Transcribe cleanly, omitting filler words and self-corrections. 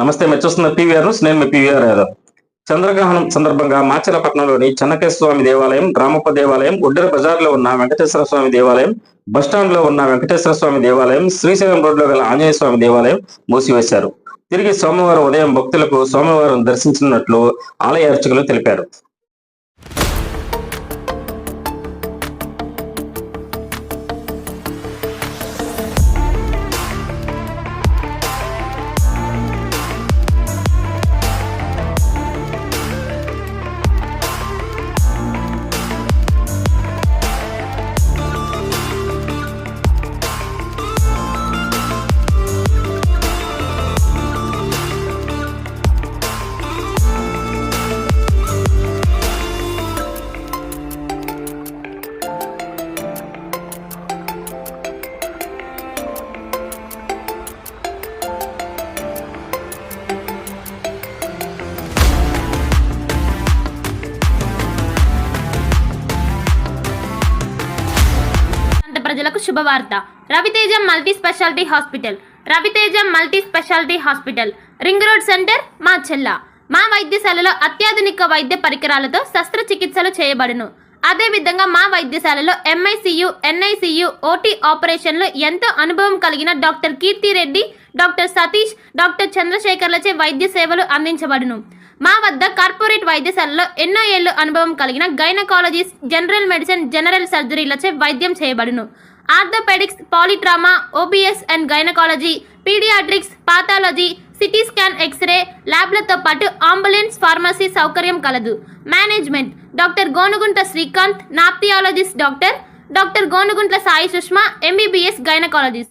నమస్తే. మీరు చూస్తున్న పీవీఆర్ న్యూస్. నేను మీ పీవీఆర్ యాదవ్. చంద్రగ్రహణం సందర్భంగా మాచలపట్నంలోని చెన్నకేశ్వర స్వామి దేవాలయం, రామప్ప దేవాలయం, ఒడ్డెర బజార్లో ఉన్న వెంకటేశ్వర స్వామి దేవాలయం, బస్టాండ్ లో ఉన్న వెంకటేశ్వర స్వామి దేవాలయం, శ్రీశైలం రోడ్లో గల ఆంజనేయ స్వామి దేవాలయం మూసివేశారు. తిరిగి సోమవారం ఉదయం భక్తులకు సోమవారం దర్శించినట్లు ఆలయ అర్చకులు తెలిపారు. ప్రజలకు శుభవార్త. Raviteja multi speciality hospital. Raviteja multi speciality hospital, ring road centre, Macherla. మా వైద్యశాలలో అత్యాధునిక వైద్య పరికరాలతో శస్త్రచికిత్సలు చేయబడును. అదేవిధంగా మా వైద్యశాలలో ఎంఐసియు, ఎన్ఐసియు, ఓటీ ఆపరేషన్లు ఎంతో అనుభవం కలిగిన doctor Keerthi Reddy, doctor Satish, doctor చంద్రశేఖర్లచే వైద్య సేవలు అందించబడును. మా వద్ద కార్పొరేట్ వైద్యశాలలో ఎన్నో ఏళ్లు అనుభవం కలిగిన గైనకాలజిస్ట్, జనరల్ మెడిసిన్, జనరల్ సర్జరీలచే వైద్యం చేయబడును. Orthopaedics, polytrauma, OBS and gynaecology, paediatrics, pathology, CT scan, x-ray ల్యాబ్లతో పాటు అంబులెన్స్, ఫార్మసీ సౌకర్యం కలదు. మేనేజ్మెంట్ డాక్టర్ గోనుగుంట శ్రీకాంత్, నాప్థియాలజిస్ట్ doctor Gonuguntla Sai Sushma, MBBS gynaecologist.